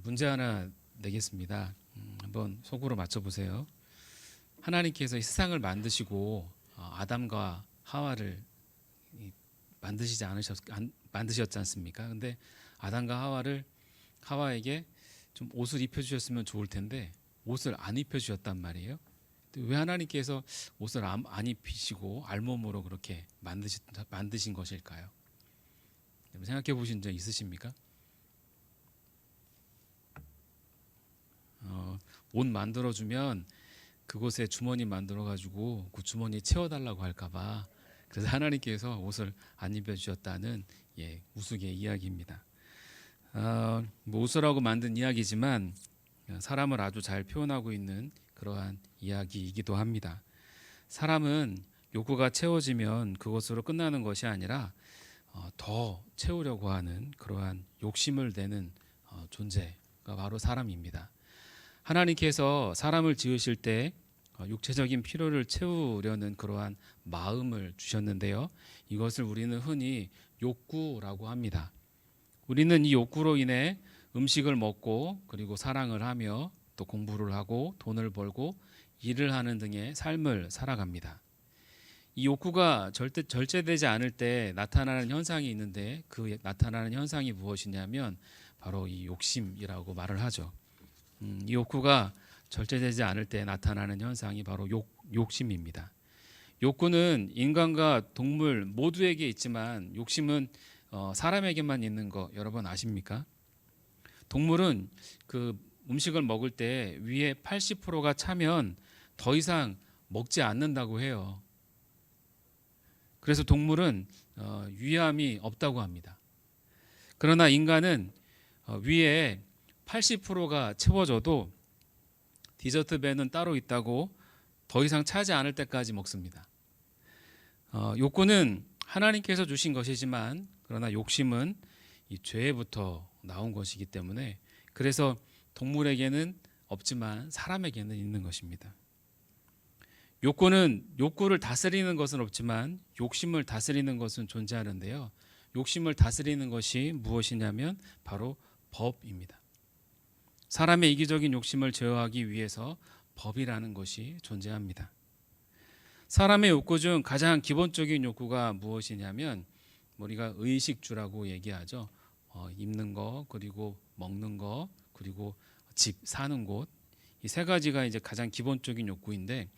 문제 하나 내겠습니다. 한번 속으로 맞춰보세요. 하나님께서 이 세상을 만드시고 아담과 하와를 만드셨지 않습니까? 근데 아담과 하와에게 좀 옷을 입혀주셨으면 좋을 텐데 옷을 안 입혀주셨단 말이에요. 왜 하나님께서 옷을 안 입히시고 알몸으로 그렇게 만드신 것일까요? 생각해 보신 적 있으십니까? 옷 만들어주면 그곳에 주머니 만들어가지고 그 주머니 채워달라고 할까봐 그래서 하나님께서 옷을 안 입혀주셨다는 우스개 이야기입니다. 뭐 웃으라고 만든 이야기지만 사람을 아주 잘 표현하고 있는 그러한 이야기이기도 합니다. 사람은 욕구가 채워지면 그것으로 끝나는 것이 아니라 더 채우려고 하는 그러한 욕심을 내는 존재가 바로 사람입니다. 하나님께서 사람을 지으실 때 육체적인 필요를 채우려는 그러한 마음을 주셨는데요. 이것을 우리는 흔히 욕구라고 합니다. 우리는 이 욕구로 인해 음식을 먹고 그리고 사랑을 하며 또 공부를 하고 돈을 벌고 일을 하는 등의 삶을 살아갑니다. 이 욕구가 절제되지 않을 때 나타나는 현상이 있는데 그 나타나는 현상이 무엇이냐면 바로 이 욕심이라고 말을 하죠. 이 욕구가 절제되지 않을 때 나타나는 현상이 바로 욕심입니다. 욕구는 인간과 동물 모두에게 있지만 욕심은 사람에게만 있는 거 여러분 아십니까? 동물은 그 음식을 먹을 때 위에 80%가 차면 더 이상 먹지 않는다고 해요. 그래서 동물은 위암이 없다고 합니다. 그러나 인간은 위에 80%가 채워져도 디저트 배는 따로 있다고 더 이상 차지 않을 때까지 먹습니다. 욕구는 하나님께서 주신 것이지만 그러나 욕심은 이 죄부터 나온 것이기 때문에 그래서 동물에게는 없지만 사람에게는 있는 것입니다. 욕구는 욕구를 다스리는 것은 없지만 욕심을 다스리는 것은 존재하는데요. 욕심을 다스리는 것이 무엇이냐면 바로 법입니다. 사람의 이기적인 욕심을 제어하기 위해서 법이라는 것이 존재합니다. 사람의 욕구 중 가장 기본적인 욕구가 무엇이냐면 우리가 의식주라고 얘기하죠. 입는 거, 그리고 먹는 거, 그리고 집, 사는 곳. 이 세 가지가 이제 가장 기본적인 욕구인데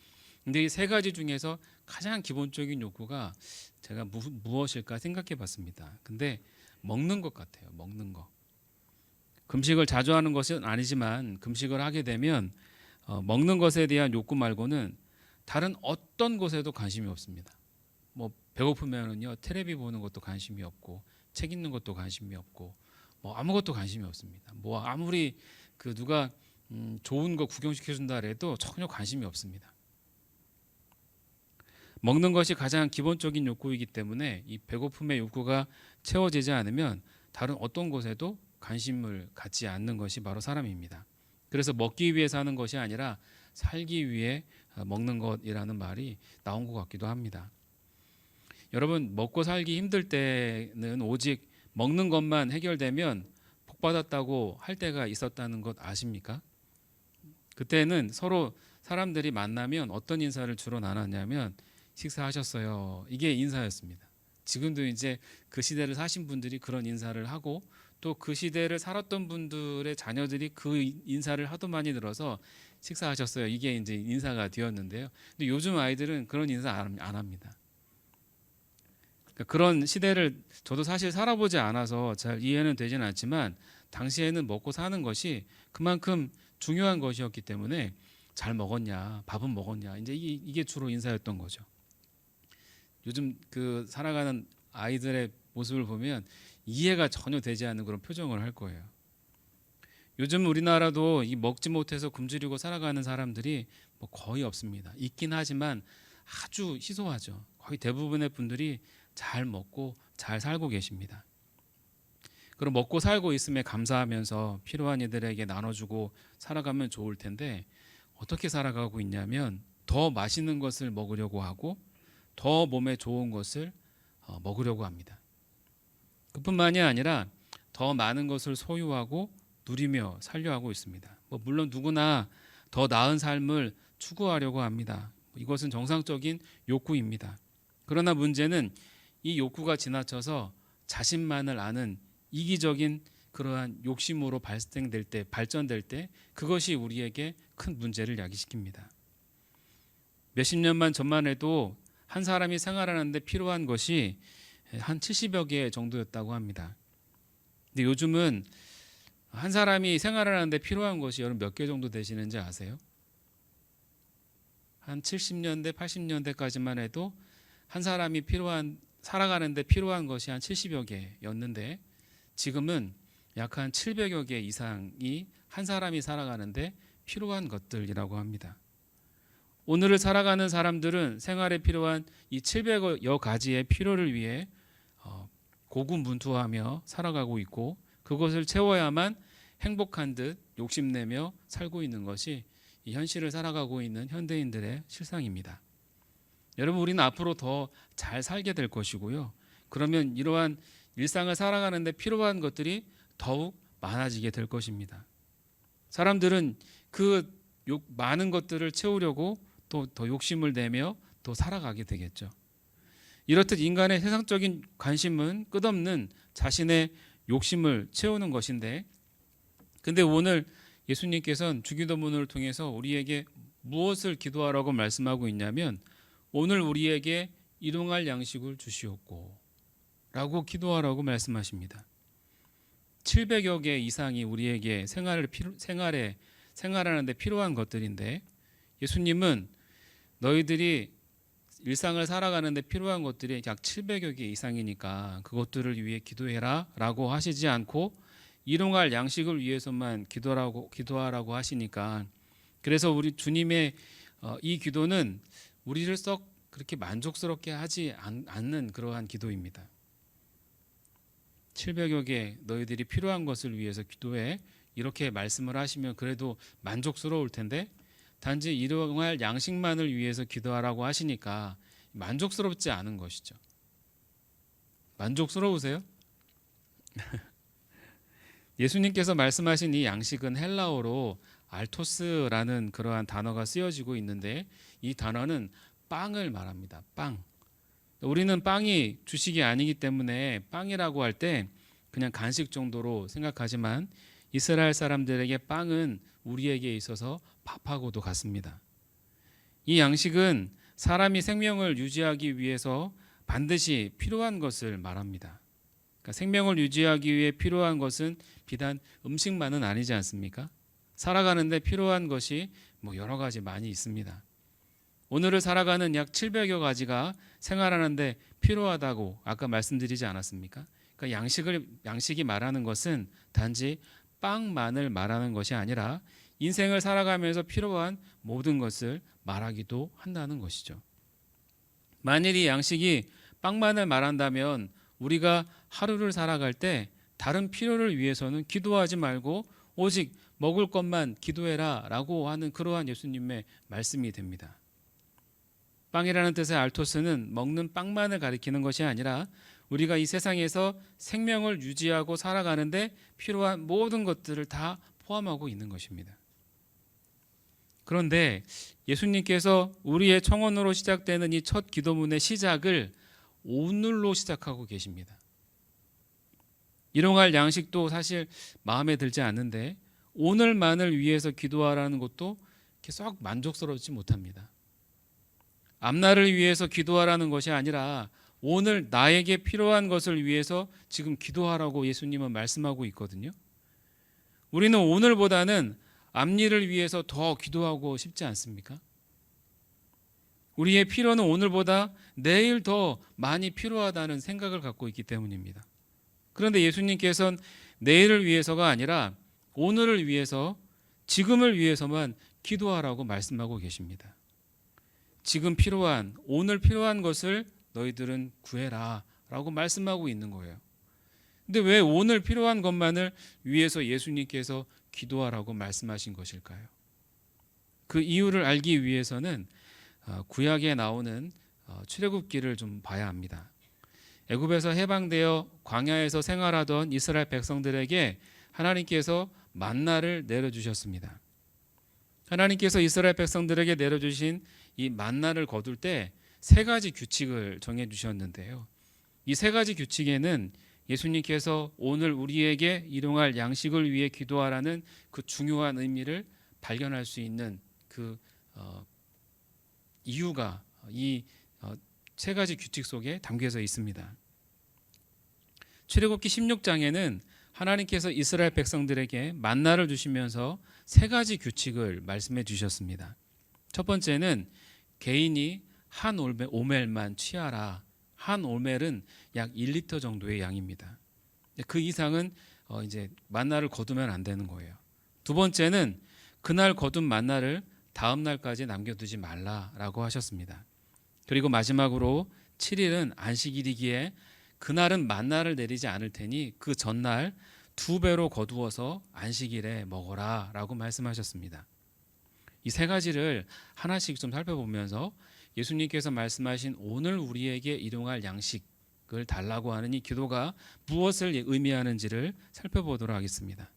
근데 이 세 가지 중에서 가장 기본적인 욕구가 제가 무엇일까 생각해 봤습니다. 근데 먹는 것 같아요. 먹는 거. 금식을 자주 하는 것은 아니지만 금식을 하게 되면 먹는 것에 대한 욕구 말고는 다른 어떤 것에도 관심이 없습니다. 뭐 배고프면은요 텔레비 보는 것도 관심이 없고 책 읽는 것도 관심이 없고 뭐 아무것도 관심이 없습니다. 뭐 아무리 그 누가 좋은 거 구경시켜 준다 해도 전혀 관심이 없습니다. 먹는 것이 가장 기본적인 욕구이기 때문에 이 배고픔의 욕구가 채워지지 않으면 다른 어떤 것에도 관심을 갖지 않는 것이 바로 사람입니다. 그래서 먹기 위해 사는 것이 아니라 살기 위해 먹는 것이라는 말이 나온 것 같기도 합니다. 여러분 먹고 살기 힘들 때는 오직 먹는 것만 해결되면 복 받았다고 할 때가 있었다는 것 아십니까? 그때는 서로 사람들이 만나면 어떤 인사를 주로 나눴냐면 식사하셨어요. 이게 인사였습니다. 지금도 이제 그 시대를 사신 분들이 그런 인사를 하고 또 그 시대를 살았던 분들의 자녀들이 그 인사를 하도 많이 들어서 식사하셨어요. 이게 이제 인사가 되었는데요. 근데 요즘 아이들은 그런 인사 안 합니다. 그러니까 그런 시대를 저도 사실 살아보지 않아서 잘 이해는 되지는 않지만 당시에는 먹고 사는 것이 그만큼 중요한 것이었기 때문에 잘 먹었냐, 밥은 먹었냐, 이제 이게 주로 인사였던 거죠. 요즘 그 살아가는 아이들의 모습을 보면 이해가 전혀 되지 않는 그런 표정을 할 거예요. 요즘 우리나라도 이 먹지 못해서 굶주리고 살아가는 사람들이 뭐 거의 없습니다. 있긴 하지만 아주 희소하죠. 거의 대부분의 분들이 잘 먹고 잘 살고 계십니다. 그럼 먹고 살고 있음에 감사하면서 필요한 이들에게 나눠주고 살아가면 좋을 텐데 어떻게 살아가고 있냐면 더 맛있는 것을 먹으려고 하고 더 몸에 좋은 것을 먹으려고 합니다. 그뿐만이 아니라 더 많은 것을 소유하고 누리며 살려 하고 있습니다. 물론 누구나 더 나은 삶을 추구하려고 합니다. 이것은 정상적인 욕구입니다. 그러나 문제는 이 욕구가 지나쳐서 자신만을 아는 이기적인 그러한 욕심으로 발전될 때 그것이 우리에게 큰 문제를 야기시킵니다. 몇십 년만 전만 해도 한 사람이 생활하는데 필요한 것이 한 70여 개 정도였다고 합니다. 근데 요즘은 한 사람이 생활하는데 필요한 것이 여러분 몇 개 정도 되시는지 아세요? 한 70년대, 80년대까지만 해도 한 사람이 살아가는데 필요한 것이 한 70여 개였는데 지금은 약 한 700여 개 이상이 한 사람이 살아가는데 필요한 것들이라고 합니다. 오늘을 살아가는 사람들은 생활에 필요한 이 700여 가지의 필요를 위해 고군분투하며 살아가고 있고 그것을 채워야만 행복한 듯 욕심내며 살고 있는 것이 이 현실을 살아가고 있는 현대인들의 실상입니다. 여러분, 우리는 앞으로 더 잘 살게 될 것이고요. 그러면 이러한 일상을 살아가는데 필요한 것들이 더욱 많아지게 될 것입니다. 사람들은 그 많은 것들을 채우려고 또 더 욕심을 내며 또 살아가게 되겠죠. 이렇듯 인간의 세상적인 관심은 끝없는 자신의 욕심을 채우는 것인데 근데 오늘 예수님께서는 주기도문을 통해서 우리에게 무엇을 기도하라고 말씀하고 있냐면 오늘 우리에게 일용할 양식을 주시옵고 라고 기도하라고 말씀하십니다. 700여 개 이상이 우리에게 생활하는데 필요한 것들인데 예수님은 너희들이 일상을 살아가는데 필요한 것들이 약 700여 개 이상이니까 그것들을 위해 기도해라 라고 하시지 않고 일용할 양식을 위해서만 기도하라고 하시니까 그래서 우리 주님의 이 기도는 우리를 썩 그렇게 만족스럽게 하지 않는 그러한 기도입니다. 700여 개 너희들이 필요한 것을 위해서 기도해 이렇게 말씀을 하시면 그래도 만족스러울 텐데 단지 일용할 양식만을 위해서 기도하라고 하시니까 만족스럽지 않은 것이죠. 만족스러우세요? 예수님께서 말씀하신 이 양식은 헬라어로 알토스라는 그러한 단어가 쓰여지고 있는데 이 단어는 빵을 말합니다. 빵. 우리는 빵이 주식이 아니기 때문에 빵이라고 할 때 그냥 간식 정도로 생각하지만 이스라엘 사람들에게 빵은 우리에게 있어서 밥하고도 같습니다. 이 양식은 사람이 생명을 유지하기 위해서 반드시 필요한 것을 말합니다. 그러니까 생명을 유지하기 위해 필요한 것은 비단 음식만은 아니지 않습니까? 살아가는데 필요한 것이 여러 가지 많이 있습니다. 오늘을 살아가는 약 700여 가지가 생활하는데 필요하다고 아까 말씀드리지 않았습니까? 그러니까 양식이 말하는 것은 단지 빵만을 말하는 것이 아니라 인생을 살아가면서 필요한 모든 것을 말하기도 한다는 것이죠. 만일 이 양식이 빵만을 말한다면 우리가 하루를 살아갈 때 다른 필요를 위해서는 기도하지 말고 오직 먹을 것만 기도해라 라고 하는 그러한 예수님의 말씀이 됩니다. 빵이라는 뜻의 알토스는 먹는 빵만을 가리키는 것이 아니라 우리가 이 세상에서 생명을 유지하고 살아가는데 필요한 모든 것들을 다 포함하고 있는 것입니다. 그런데 예수님께서 우리의 청원으로 시작되는 이 첫 기도문의 시작을 오늘로 시작하고 계십니다. 일용할 양식도 사실 마음에 들지 않는데 오늘만을 위해서 기도하라는 것도 이렇게 썩 만족스럽지 못합니다. 앞날을 위해서 기도하라는 것이 아니라 오늘 나에게 필요한 것을 위해서 지금 기도하라고 예수님은 말씀하고 있거든요. 우리는 오늘보다는 앞일을 위해서 더 기도하고 싶지 않습니까? 우리의 필요는 오늘보다 내일 더 많이 필요하다는 생각을 갖고 있기 때문입니다. 그런데 예수님께서는 내일을 위해서가 아니라 오늘을 위해서, 지금을 위해서만 기도하라고 말씀하고 계십니다. 지금 필요한, 오늘 필요한 것을 너희들은 구해라 라고 말씀하고 있는 거예요. 근데 왜 오늘 필요한 것만을 위해서 예수님께서 기도하라고 말씀하신 것일까요? 그 이유를 알기 위해서는 구약에 나오는 출애굽기를 좀 봐야 합니다. 애굽에서 해방되어 광야에서 생활하던 이스라엘 백성들에게 하나님께서 만나를 내려주셨습니다. 하나님께서 이스라엘 백성들에게 내려주신 이 만나를 거둘 때 세 가지 규칙을 정해주셨는데요. 이 세 가지 규칙에는 예수님께서 오늘 우리에게 일용할 양식을 위해 기도하라는 그 중요한 의미를 발견할 수 있는 그 이유가 이 세 가지 규칙 속에 담겨져 있습니다. 출애굽기 16장에는 하나님께서 이스라엘 백성들에게 만나를 주시면서 세 가지 규칙을 말씀해 주셨습니다. 첫 번째는 개인이 한 오멜만 취하라. 한 오멜은 약 1리터 정도의 양입니다. 그 이상은 이제 만나를 거두면 안 되는 거예요. 두 번째는 그날 거둔 만나를 다음 날까지 남겨두지 말라라고 하셨습니다. 그리고 마지막으로 7일은 안식일이기에 그날은 만나를 내리지 않을 테니 그 전날 2배로 거두어서 안식일에 먹어라라고 말씀하셨습니다. 이 세 가지를 하나씩 좀 살펴보면서 예수님께서 말씀하신 오늘 우리에게 일용할 양식을 달라고 하는 이 기도가 무엇을 의미하는지를 살펴보도록 하겠습니다.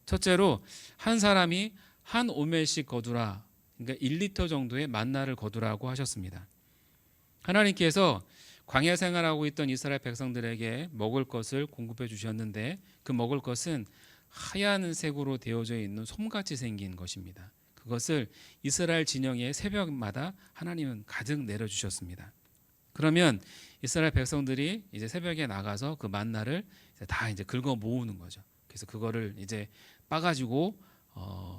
첫째로 한 사람이 한 오멜씩 거두라. 그러니까 1리터 정도의 만나를 거두라고 하셨습니다. 하나님께서 광야 생활하고 있던 이스라엘 백성들에게 먹을 것을 공급해 주셨는데 그 먹을 것은 하얀 색으로 되어져 있는 솜같이 생긴 것입니다. 그것을 이스라엘 진영의 새벽마다 하나님은 가득 내려주셨습니다. 그러면 이스라엘 백성들이 이제 새벽에 나가서 그 만나를 다 이제 긁어 모으는 거죠. 그래서 그거를 이제 빠가지고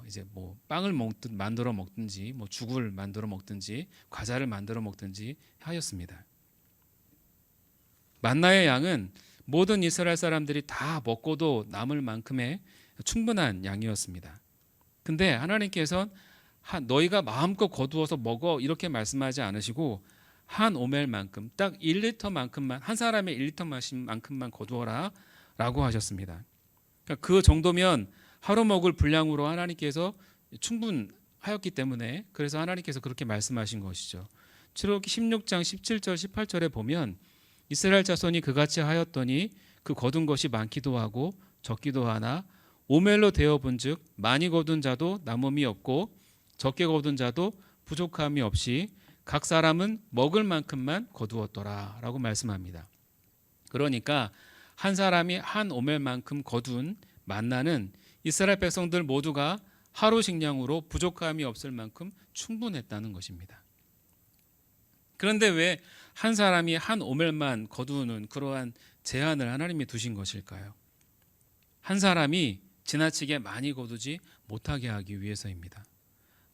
이제 뭐 빵을 만들어 먹든지 뭐 죽을 만들어 먹든지 과자를 만들어 먹든지 하였습니다. 만나의 양은 모든 이스라엘 사람들이 다 먹고도 남을 만큼의 충분한 양이었습니다. 근데 하나님께서는 너희가 마음껏 거두어서 먹어 이렇게 말씀하지 않으시고 한 오멜만큼 딱 1리터만큼만 한 사람의 1리터만큼만 거두어라 라고 하셨습니다. 그러니까 그 정도면 하루 먹을 분량으로 하나님께서 충분하였기 때문에 그래서 하나님께서 그렇게 말씀하신 것이죠. 출애굽기 16장 17절 18절에 보면 이스라엘 자손이 그같이 하였더니 그 거둔 것이 많기도 하고 적기도 하나 오멜로 되어 본즉 많이 거둔 자도 남음이 없고 적게 거둔 자도 부족함이 없이 각 사람은 먹을 만큼만 거두었더라 라고 말씀합니다. 그러니까 한 사람이 한 오멜만큼 거둔 만나는 이스라엘 백성들 모두가 하루 식량으로 부족함이 없을 만큼 충분했다는 것입니다. 그런데 왜 한 사람이 한 오멜만 거두는 그러한 제한을 하나님이 두신 것일까요? 한 사람이 지나치게 많이 거두지 못하게 하기 위해서입니다.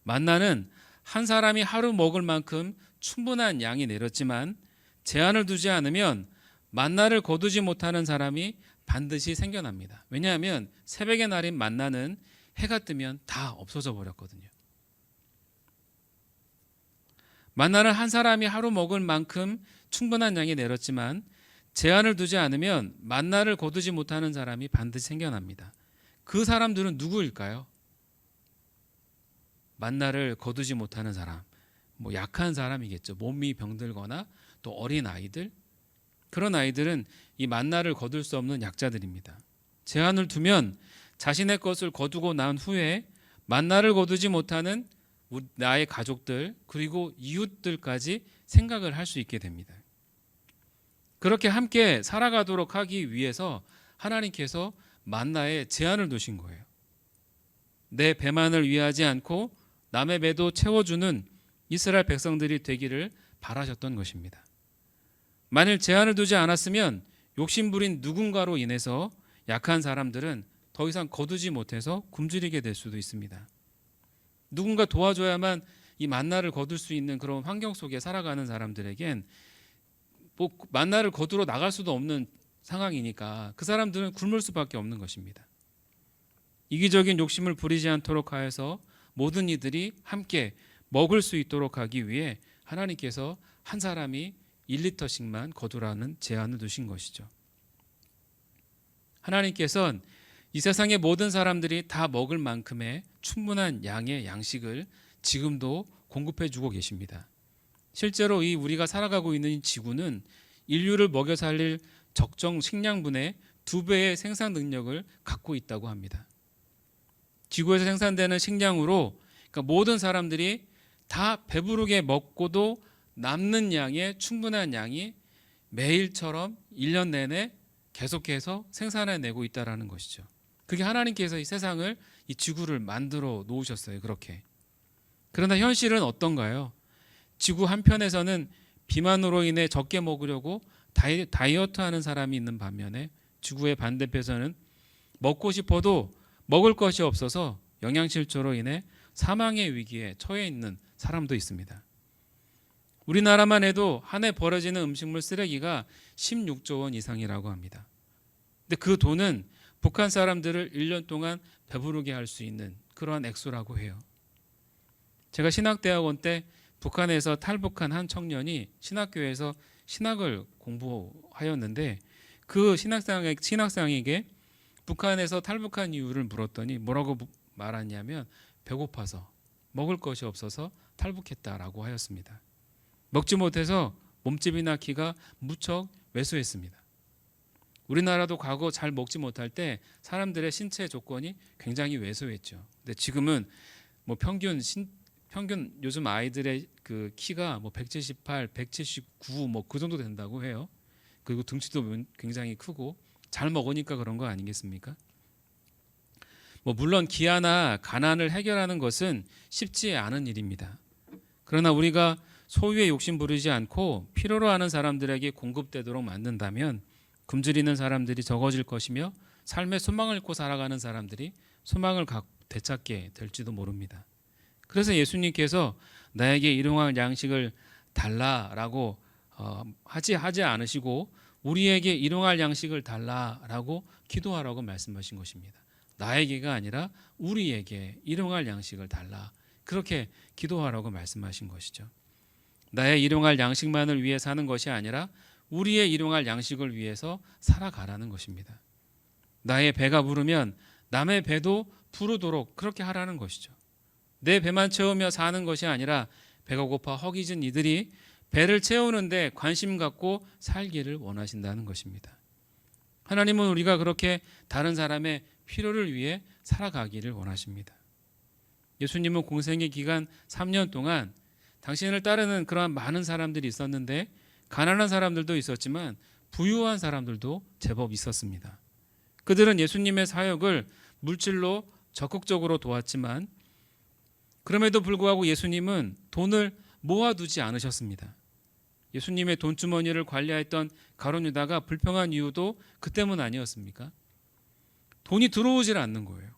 만나는 한 사람이 하루 먹을 만큼 충분한 양이 내렸지만 제한을 두지 않으면 만나를 거두지 못하는 사람이 반드시 생겨납니다. 왜냐하면 새벽에 날인 만나는 해가 뜨면 다 없어져 버렸거든요. 만나는 한 사람이 하루 먹을 만큼 충분한 양이 내렸지만 제한을 두지 않으면 만나를 거두지 못하는 사람이 반드시 생겨납니다. 그 사람들은 누구일까요? 만나를 거두지 못하는 사람, 뭐 약한 사람이겠죠. 몸이 병들거나 또 어린 아이들, 그런 아이들은 이 만나를 거둘 수 없는 약자들입니다. 제한을 두면 자신의 것을 거두고 난 후에 만나를 거두지 못하는 나의 가족들 그리고 이웃들까지 생각을 할 수 있게 됩니다. 그렇게 함께 살아가도록 하기 위해서 하나님께서 만나에 제한을 두신 거예요. 내 배만을 위하지 않고 남의 배도 채워주는 이스라엘 백성들이 되기를 바라셨던 것입니다. 만일 제한을 두지 않았으면 욕심부린 누군가로 인해서 약한 사람들은 더 이상 거두지 못해서 굶주리게 될 수도 있습니다. 누군가 도와줘야만 이 만나를 거둘 수 있는 그런 환경 속에 살아가는 사람들에겐 뭐 만나를 거두러 나갈 수도 없는 상황이니까 그 사람들은 굶을 수밖에 없는 것입니다. 이기적인 욕심을 부리지 않도록 하여서 모든 이들이 함께 먹을 수 있도록 하기 위해 하나님께서 한 사람이 1리터씩만 거두라는 제한을 두신 것이죠. 하나님께서는 이 세상의 모든 사람들이 다 먹을 만큼의 충분한 양의 양식을 지금도 공급해 주고 계십니다. 실제로 우리가 살아가고 있는 이 지구는 인류를 먹여 살릴 적정 식량분의 2배의 생산 능력을 갖고 있다고 합니다. 지구에서 생산되는 식량으로 그러니까 모든 사람들이 다 배부르게 먹고도 남는 양의 충분한 양이 매일처럼 1년 내내 계속해서 생산해내고 있다는 것이죠. 그게 하나님께서 이 세상을, 이 지구를 만들어 놓으셨어요. 그렇게. 그러나 현실은 어떤가요? 지구 한편에서는 비만으로 인해 적게 먹으려고 다이어트하는 사람이 있는 반면에 지구의 반대편에서는 먹고 싶어도 먹을 것이 없어서 영양실조로 인해 사망의 위기에 처해 있는 사람도 있습니다. 우리나라만 해도 한 해 버려지는 음식물 쓰레기가 16조 원 이상이라고 합니다. 근데 그 돈은 북한 사람들을 1년 동안 배부르게 할 수 있는 그러한 액수라고 해요. 제가 신학대학원 때 북한에서 탈북한 한 청년이 신학교에서 신학을 공부하였는데 그 신학생에게 북한에서 탈북한 이유를 물었더니 뭐라고 말하냐면 배고파서, 먹을 것이 없어서 탈북했다라고 하였습니다. 먹지 못해서 몸집이나 키가 무척 왜소했습니다. 우리나라도 과거 잘 먹지 못할 때 사람들의 신체 조건이 굉장히 왜소했죠. 근데 지금은 뭐 평균 요즘 아이들의 그 키가 뭐 178, 179 뭐 그 정도 된다고 해요. 그리고 등치도 굉장히 크고 잘 먹으니까 그런 거 아니겠습니까? 뭐 물론 기아나 가난을 해결하는 것은 쉽지 않은 일입니다. 그러나 우리가 소유의 욕심 부리지 않고 필요로 하는 사람들에게 공급되도록 만든다면 굶주리는 사람들이 적어질 것이며 삶의 소망을 잃고 살아가는 사람들이 소망을 되찾게 될지도 모릅니다. 그래서 예수님께서 나에게 일용할 양식을 달라라고 하지 않으시고 우리에게 일용할 양식을 달라라고 기도하라고 말씀하신 것입니다. 나에게가 아니라 우리에게 일용할 양식을 달라, 그렇게 기도하라고 말씀하신 것이죠. 나의 일용할 양식만을 위해 사는 것이 아니라 우리의 일용할 양식을 위해서 살아가라는 것입니다. 나의 배가 부르면 남의 배도 부르도록 그렇게 하라는 것이죠. 내 배만 채우며 사는 것이 아니라 배가 고파 허기진 이들이 배를 채우는데 관심 갖고 살기를 원하신다는 것입니다. 하나님은 우리가 그렇게 다른 사람의 필요를 위해 살아가기를 원하십니다. 예수님은 공생의 기간 3년 동안 당신을 따르는 그러한 많은 사람들이 있었는데 가난한 사람들도 있었지만 부유한 사람들도 제법 있었습니다. 그들은 예수님의 사역을 물질로 적극적으로 도왔지만 그럼에도 불구하고 예수님은 돈을 모아두지 않으셨습니다. 예수님의 돈주머니를 관리했던 가룟 유다가 불평한 이유도 그 때문 아니었습니까? 돈이 들어오질 않는 거예요.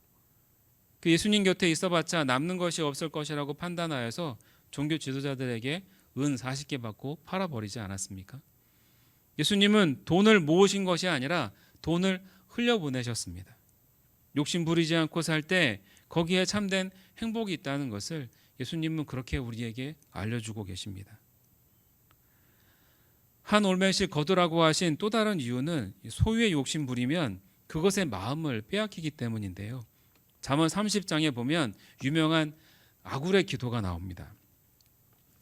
그 예수님 곁에 있어봤자 남는 것이 없을 것이라고 판단하여서 종교 지도자들에게 은 40개 받고 팔아버리지 않았습니까? 예수님은 돈을 모으신 것이 아니라 돈을 흘려보내셨습니다. 욕심 부리지 않고 살 때 거기에 참된 행복이 있다는 것을 예수님은 그렇게 우리에게 알려주고 계십니다. 한 올멜씩 거두라고 하신 또 다른 이유는 소유의 욕심 부리면 그것의 마음을 빼앗기기 때문인데요. 잠언 30장에 보면 유명한 아굴의 기도가 나옵니다.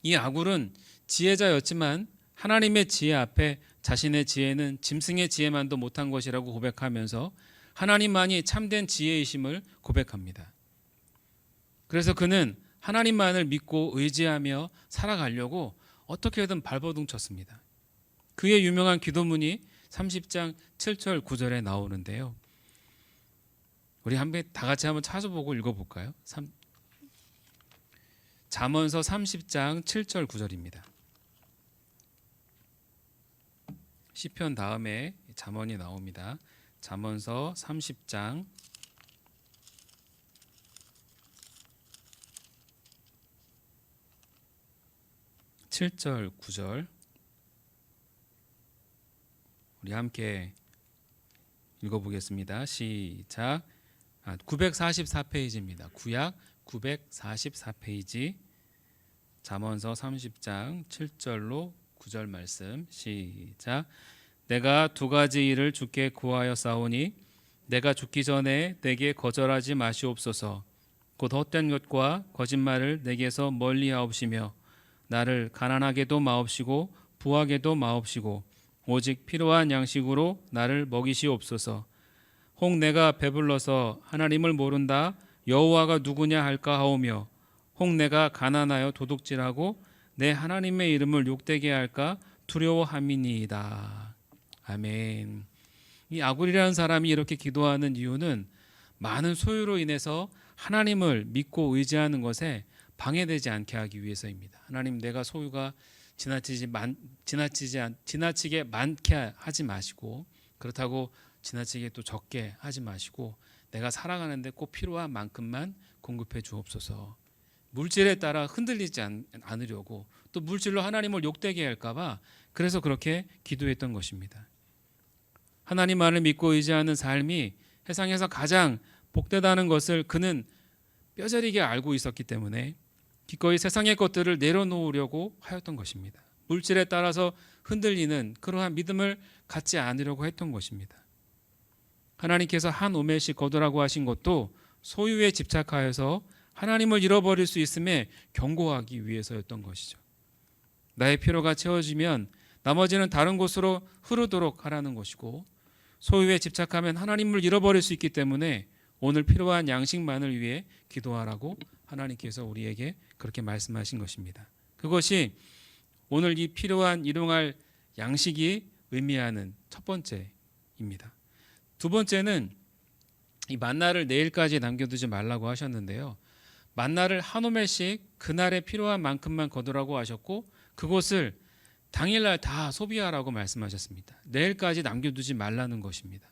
이 아굴은 지혜자였지만 하나님의 지혜 앞에 자신의 지혜는 짐승의 지혜만도 못한 것이라고 고백하면서 하나님만이 참된 지혜이심을 고백합니다. 그래서 그는 하나님만을 믿고 의지하며 살아가려고 어떻게든 발버둥쳤습니다. 그의 유명한 기도문이 30장 7절 9절에 나오는데요. 우리 다 같이 한번 찾아보고 읽어볼까요? 잠언서 30장 7절 9절입니다. 시편 다음에 잠언이 나옵니다. 잠언서 30장 7절 9절 우리 함께 읽어보겠습니다. 시작. 944페이지입니다. 구약 944페이지 잠언서 30장 7절로 9절 말씀 시작. 내가 두 가지 일을 주께 구하여 싸우니 내가 죽기 전에 내게 거절하지 마시옵소서. 곧 헛된 것과 거짓말을 내게서 멀리하옵시며 나를 가난하게도 마옵시고 부하게도 마옵시고 오직 필요한 양식으로 나를 먹이시옵소서. 혹 내가 배불러서 하나님을 모른다 여호와가 누구냐 할까 하오며 혹 내가 가난하여 도둑질하고 내 하나님의 이름을 욕되게 할까 두려워함이니이다. 아멘. 이 아굴이라는 사람이 이렇게 기도하는 이유는 많은 소유로 인해서 하나님을 믿고 의지하는 것에 방해되지 않게 하기 위해서입니다. 하나님, 내가 소유가 지나치게 많게 하지 마시고, 그렇다고 지나치게 또 적게 하지 마시고, 내가 살아가는데 꼭 필요한 만큼만 공급해 주옵소서. 물질에 따라 흔들리지 않으려고, 또 물질로 하나님을 욕되게 할까봐 그래서 그렇게 기도했던 것입니다. 하나님만을 믿고 의지하는 삶이 세상에서 가장 복되다는 것을 그는 뼈저리게 알고 있었기 때문에 기꺼이 세상의 것들을 내려놓으려고 하였던 것입니다. 물질에 따라서 흔들리는 그러한 믿음을 갖지 않으려고 했던 것입니다. 하나님께서 한 오멜씩 거두라고 하신 것도 소유에 집착하여서 하나님을 잃어버릴 수 있음에 경고하기 위해서였던 것이죠. 나의 필요가 채워지면 나머지는 다른 곳으로 흐르도록 하라는 것이고, 소유에 집착하면 하나님을 잃어버릴 수 있기 때문에 오늘 필요한 양식만을 위해 기도하라고 하나님께서 우리에게 그렇게 말씀하신 것입니다. 그것이 오늘 이 필요한 일용할 양식이 의미하는 첫 번째입니다. 두 번째는 이 만나를 내일까지 남겨두지 말라고 하셨는데요. 만나를 한 오멜씩 그날에 필요한 만큼만 거두라고 하셨고, 그것을 당일날 다 소비하라고 말씀하셨습니다. 내일까지 남겨두지 말라는 것입니다.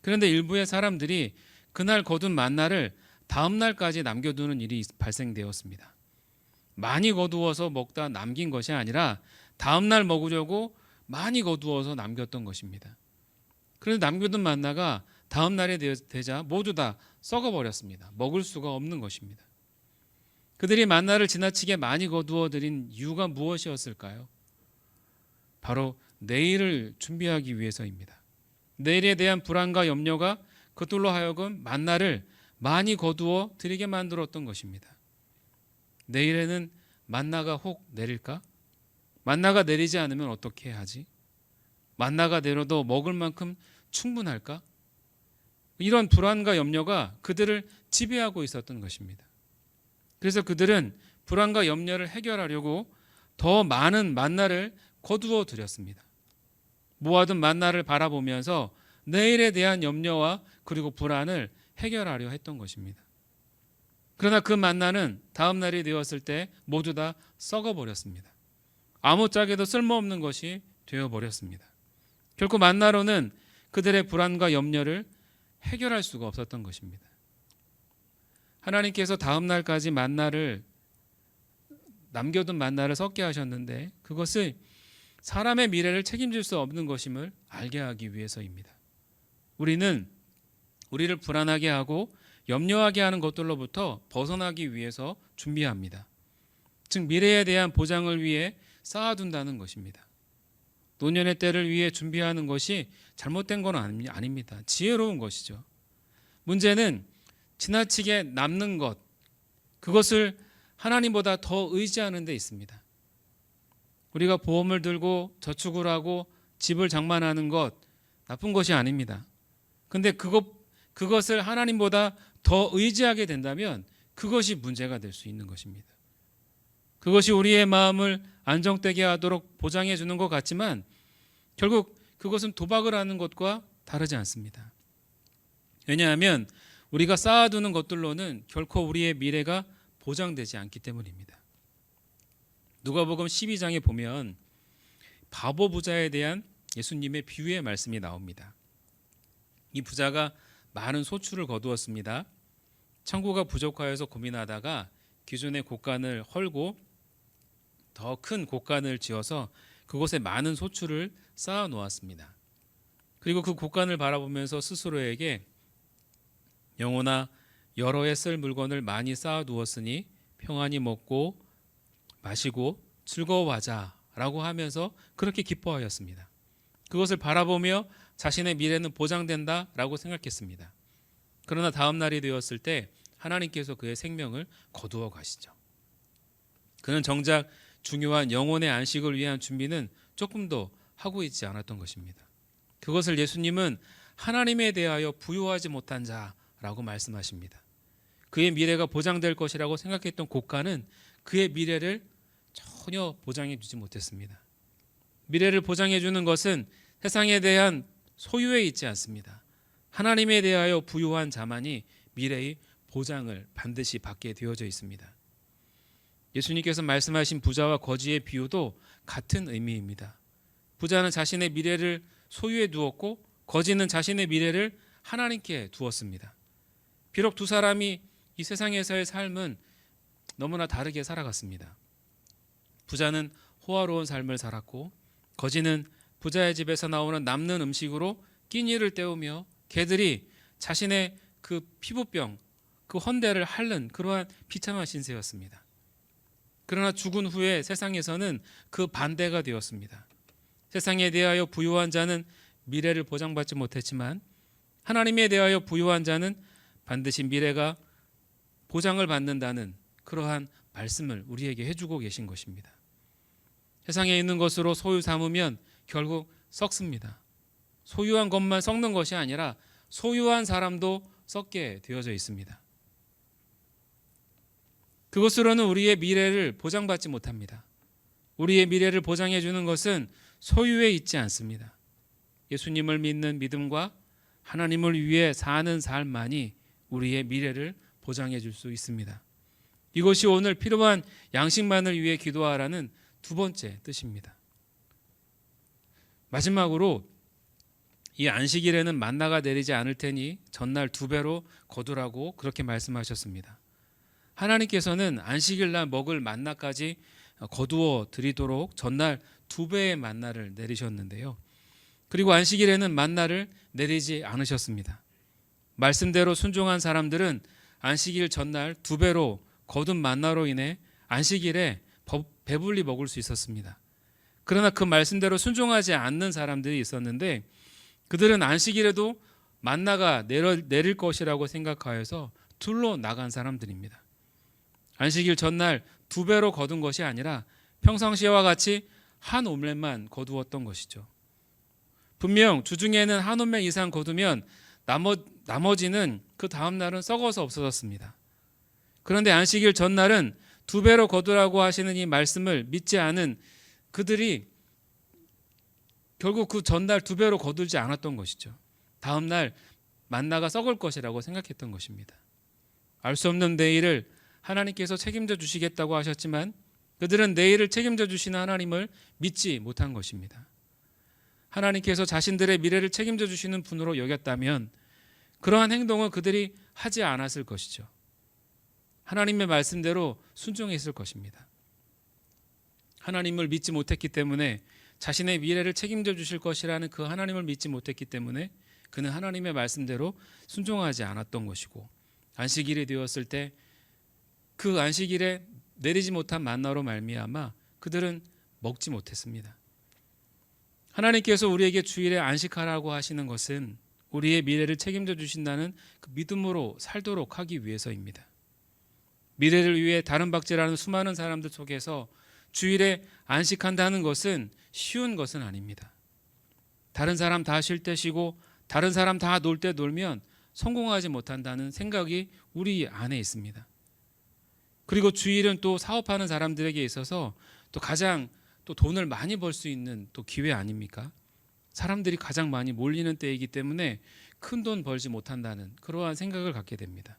그런데 일부의 사람들이 그날 거둔 만나를 다음 날까지 남겨두는 일이 발생되었습니다. 많이 거두어서 먹다 남긴 것이 아니라 다음 날 먹으려고 많이 거두어서 남겼던 것입니다. 그런데 남겨둔 만나가 다음 날이 되자 모두 다 썩어버렸습니다. 먹을 수가 없는 것입니다. 그들이 만나를 지나치게 많이 거두어 들인 이유가 무엇이었을까요? 바로 내일을 준비하기 위해서입니다. 내일에 대한 불안과 염려가 그들로 하여금 만나를 많이 거두어 들이게 만들었던 것입니다. 내일에는 만나가 혹 내릴까? 만나가 내리지 않으면 어떻게 하지? 만나가 내려도 먹을 만큼 충분할까? 이런 불안과 염려가 그들을 지배하고 있었던 것입니다. 그래서 그들은 불안과 염려를 해결하려고 더 많은 만나를 거두어 들였습니다. 모아둔 만나를 바라보면서 내일에 대한 염려와 그리고 불안을 해결하려 했던 것입니다. 그러나 그 만나는 다음 날이 되었을 때 모두 다 썩어버렸습니다. 아무짝에도 쓸모없는 것이 되어버렸습니다. 결코 만나로는 그들의 불안과 염려를 해결할 수가 없었던 것입니다. 하나님께서 다음 날까지 남겨둔 만나를 썩게 하셨는데 그것을 사람의 미래를 책임질 수 없는 것임을 알게 하기 위해서입니다. 우리는 우리를 불안하게 하고 염려하게 하는 것들로부터 벗어나기 위해서 준비합니다. 즉 미래에 대한 보장을 위해 쌓아둔다는 것입니다. 노년의 때를 위해 준비하는 것이 잘못된 건 아닙니다. 지혜로운 것이죠. 문제는 지나치게 남는 것, 그것을 하나님보다 더 의지하는 데 있습니다. 우리가 보험을 들고 저축을 하고 집을 장만하는 것 나쁜 것이 아닙니다. 근데 그것을 하나님보다 더 의지하게 된다면 그것이 문제가 될 수 있는 것입니다. 그것이 우리의 마음을 안정되게 하도록 보장해 주는 것 같지만 결국 그것은 도박을 하는 것과 다르지 않습니다. 왜냐하면 우리가 쌓아두는 것들로는 결코 우리의 미래가 보장되지 않기 때문입니다. 누가복음 12장에 보면 바보 부자에 대한 예수님의 비유의 말씀이 나옵니다. 이 부자가 많은 소출을 거두었습니다. 창고가 부족하여서 고민하다가 기존의 곳간을 헐고 더 큰 곳간을 지어서 그곳에 많은 소출을 쌓아 놓았습니다. 그리고 그 곳간을 바라보면서 스스로에게 영혼아 여러 해 쓸 물건을 많이 쌓아 두었으니 평안히 먹고 마시고 즐거워하자 라고 하면서 그렇게 기뻐하였습니다. 그것을 바라보며 자신의 미래는 보장된다 라고 생각했습니다. 그러나 다음 날이 되었을 때 하나님께서 그의 생명을 거두어 가시죠. 그는 정작 중요한 영혼의 안식을 위한 준비는 조금도 하고 있지 않았던 것입니다. 그것을 예수님은 하나님에 대하여 부요하지 못한 자라고 말씀하십니다. 그의 미래가 보장될 것이라고 생각했던 고가는 그의 미래를 전혀 보장해 주지 못했습니다. 미래를 보장해 주는 것은 세상에 대한 소유에 있지 않습니다. 하나님에 대하여 부요한 자만이 미래의 보장을 반드시 받게 되어져 있습니다. 예수님께서 말씀하신 부자와 거지의 비유도 같은 의미입니다. 부자는 자신의 미래를 소유에 두었고 거지는 자신의 미래를 하나님께 두었습니다. 비록 두 사람이 이 세상에서의 삶은 너무나 다르게 살아갔습니다. 부자는 호화로운 삶을 살았고 거지는 부자의 집에서 나오는 남는 음식으로 끼니를 때우며 개들이 자신의 그 피부병, 그 헌대를 핥는 그러한 비참한 신세였습니다. 그러나 죽은 후에 세상에서는 그 반대가 되었습니다. 세상에 대하여 부유한 자는 미래를 보장받지 못했지만 하나님에 대하여 부유한 자는 반드시 미래가 보장을 받는다는 그러한 말씀을 우리에게 해주고 계신 것입니다. 세상에 있는 것으로 소유 삼으면 결국 썩습니다. 소유한 것만 썩는 것이 아니라 소유한 사람도 썩게 되어져 있습니다. 그것으로는 우리의 미래를 보장받지 못합니다. 우리의 미래를 보장해 주는 것은 소유에 있지 않습니다. 예수님을 믿는 믿음과 하나님을 위해 사는 삶만이 우리의 미래를 보장해 줄 수 있습니다. 이것이 오늘 필요한 양식만을 위해 기도하라는 두 번째 뜻입니다. 마지막으로 이 안식일에는 만나가 내리지 않을 테니 전날 2배로 거두라고 그렇게 말씀하셨습니다. 하나님께서는 안식일 날 먹을 만나까지 거두어 드리도록 전날 2배의 만나를 내리셨는데요. 그리고 안식일에는 만나를 내리지 않으셨습니다. 말씀대로 순종한 사람들은 안식일 전날 2배로 거둔 만나로 인해 안식일에 배불리 먹을 수 있었습니다. 그러나 그 말씀대로 순종하지 않는 사람들이 있었는데 그들은 안식일에도 만나가 내릴 것이라고 생각하여서 둘로 나간 사람들입니다. 안식일 전날 2배로 거둔 것이 아니라 평상시와 같이 한 오멜만 거두었던 것이죠. 분명 주중에는 한 오멜 이상 거두면 나머지는 그 다음 날은 썩어서 없어졌습니다. 그런데 안식일 전날은 2배로 거두라고 하시는 이 말씀을 믿지 않은 그들이 결국 그 전날 2배로 거두지 않았던 것이죠. 다음 날 만나가 썩을 것이라고 생각했던 것입니다. 알 수 없는 내일을 하나님께서 책임져 주시겠다고 하셨지만 그들은 내일을 책임져 주시는 하나님을 믿지 못한 것입니다. 하나님께서 자신들의 미래를 책임져 주시는 분으로 여겼다면 그러한 행동은 그들이 하지 않았을 것이죠. 하나님의 말씀대로 순종했을 것입니다. 하나님을 믿지 못했기 때문에 자신의 미래를 책임져 주실 것이라는 그 하나님을 믿지 못했기 때문에 그는 하나님의 말씀대로 순종하지 않았던 것이고 안식일이 되었을 때 그 안식일에 내리지 못한 만나로 말미암아 그들은 먹지 못했습니다. 하나님께서 우리에게 주일에 안식하라고 하시는 것은 우리의 미래를 책임져 주신다는 그 믿음으로 살도록 하기 위해서입니다. 미래를 위해 다른 박질하는 수많은 사람들 속에서 주일에 안식한다는 것은 쉬운 것은 아닙니다. 다른 사람 다 쉴 때 쉬고 다른 사람 다 놀 때 놀면 성공하지 못한다는 생각이 우리 안에 있습니다. 그리고 주일은 또 사업하는 사람들에게 있어서 또 가장 또 돈을 많이 벌 수 있는 또 기회 아닙니까? 사람들이 가장 많이 몰리는 때이기 때문에 큰 돈 벌지 못한다는 그러한 생각을 갖게 됩니다.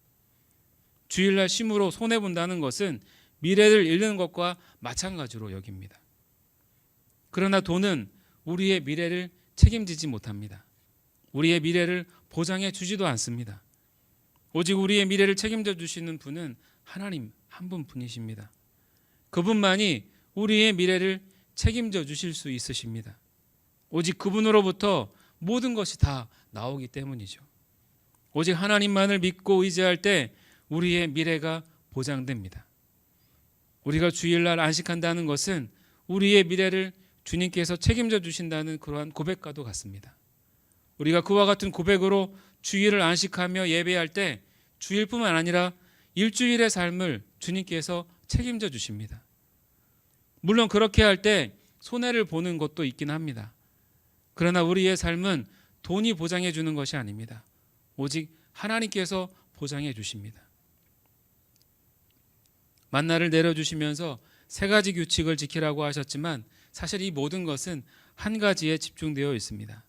주일날 쉼으로 손해본다는 것은 미래를 잃는 것과 마찬가지로 여깁니다. 그러나 돈은 우리의 미래를 책임지지 못합니다. 우리의 미래를 보장해 주지도 않습니다. 오직 우리의 미래를 책임져 주시는 분은 하나님 한 분뿐이십니다. 그분만이 우리의 미래를 책임져 주실 수 있으십니다. 오직 그분으로부터 모든 것이 다 나오기 때문이죠. 오직 하나님만을 믿고 의지할 때 우리의 미래가 보장됩니다. 우리가 주일날 안식한다는 것은 우리의 미래를 주님께서 책임져 주신다는 그러한 고백과도 같습니다. 우리가 그와 같은 고백으로 주일을 안식하며 예배할 때 주일뿐만 아니라 일주일의 삶을 주님께서 책임져 주십니다. 물론 그렇게 할 때 손해를 보는 것도 있긴 합니다. 그러나 우리의 삶은 돈이 보장해 주는 것이 아닙니다. 오직 하나님께서 보장해 주십니다. 만나를 내려주시면서 세 가지 규칙을 지키라고 하셨지만 사실 이 모든 것은 한 가지에 집중되어 있습니다.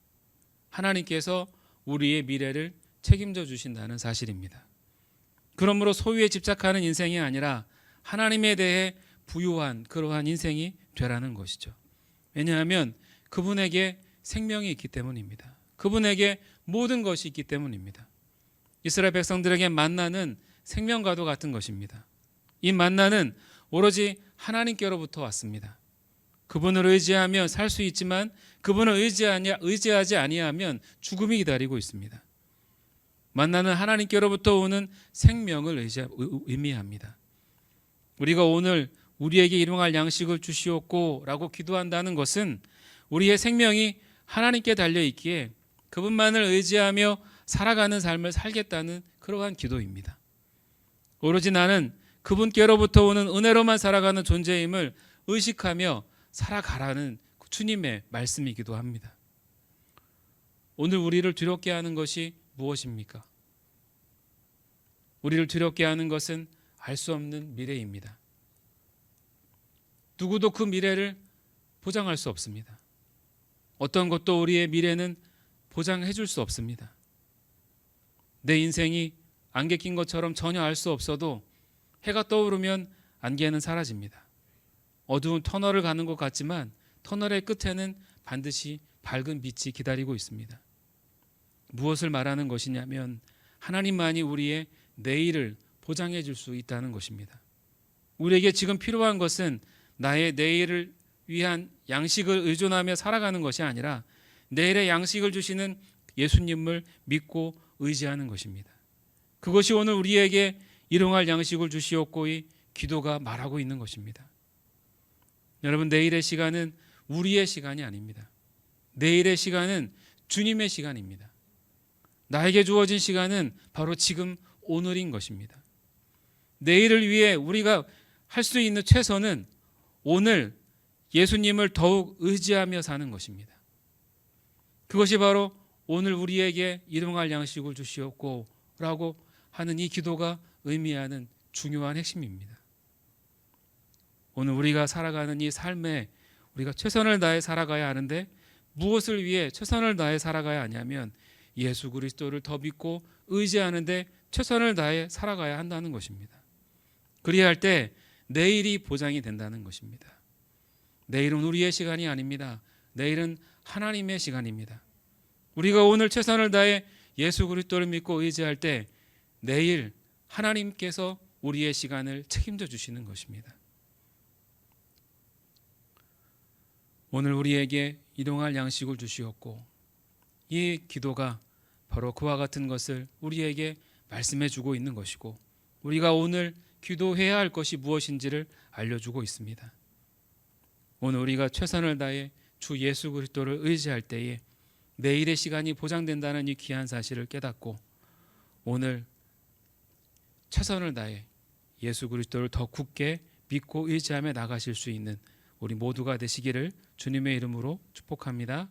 하나님께서 우리의 미래를 책임져 주신다는 사실입니다. 그러므로 소유에 집착하는 인생이 아니라 하나님에 대해 부유한 그러한 인생이 되라는 것이죠. 왜냐하면 그분에게 생명이 있기 때문입니다. 그분에게 모든 것이 있기 때문입니다. 이스라엘 백성들에게 만나는 생명과도 같은 것입니다. 이 만나는 오로지 하나님께로부터 왔습니다. 그분을 의지하며 살 수 있지만 그분을 의지하지 아니하면 죽음이 기다리고 있습니다. 만나는 하나님께로부터 오는 생명을 의미합니다. 우리가 오늘 우리에게 일용할 양식을 주시옵고 라고 기도한다는 것은 우리의 생명이 하나님께 달려있기에 그분만을 의지하며 살아가는 삶을 살겠다는 그러한 기도입니다. 오로지 나는 그분께로부터 오는 은혜로만 살아가는 존재임을 의식하며 살아가라는 주님의 말씀이기도 합니다. 오늘 우리를 두렵게 하는 것이 무엇입니까? 우리를 두렵게 하는 것은 알 수 없는 미래입니다. 누구도 그 미래를 보장할 수 없습니다. 어떤 것도 우리의 미래는 보장해 줄 수 없습니다. 내 인생이 안개 낀 것처럼 전혀 알 수 없어도 해가 떠오르면 안개는 사라집니다. 어두운 터널을 가는 것 같지만 터널의 끝에는 반드시 밝은 빛이 기다리고 있습니다. 무엇을 말하는 것이냐면 하나님만이 우리의 내일을 보장해 줄 수 있다는 것입니다. 우리에게 지금 필요한 것은 나의 내일을 위한 양식을 의존하며 살아가는 것이 아니라 내일의 양식을 주시는 예수님을 믿고 의지하는 것입니다. 그것이 오늘 우리에게 일용할 양식을 주시옵고의 기도가 말하고 있는 것입니다. 여러분, 내일의 시간은 우리의 시간이 아닙니다. 내일의 시간은 주님의 시간입니다. 나에게 주어진 시간은 바로 지금 오늘인 것입니다. 내일을 위해 우리가 할 수 있는 최선은 오늘 예수님을 더욱 의지하며 사는 것입니다. 그것이 바로 오늘 우리에게 일용할 양식을 주시옵고 라고 하는 이 기도가 의미하는 중요한 핵심입니다. 오늘 우리가 살아가는 이 삶에 우리가 최선을 다해 살아가야 하는데 무엇을 위해 최선을 다해 살아가야 하냐면 예수 그리스도를 더 믿고 의지하는데 최선을 다해 살아가야 한다는 것입니다. 그리야 할 때 내일이 보장이 된다는 것입니다. 내일은 우리의 시간이 아닙니다. 내일은 하나님의 시간입니다. 우리가 오늘 최선을 다해 예수 그리스도를 믿고 의지할 때 내일 하나님께서 우리의 시간을 책임져 주시는 것입니다. 오늘 우리에게 일용할 양식을 주시옵고 이 기도가 바로 그와 같은 것을 우리에게 말씀해 주고 있는 것이고 우리가 오늘 기도해야 할 것이 무엇인지를 알려주고 있습니다. 오늘 우리가 최선을 다해 주 예수 그리스도를 의지할 때에 내일의 시간이 보장된다는 이 귀한 사실을 깨닫고 오늘 최선을 다해 예수 그리스도를 더 굳게 믿고 의지하며 나가실 수 있는 우리 모두가 되시기를 주님의 이름으로 축복합니다.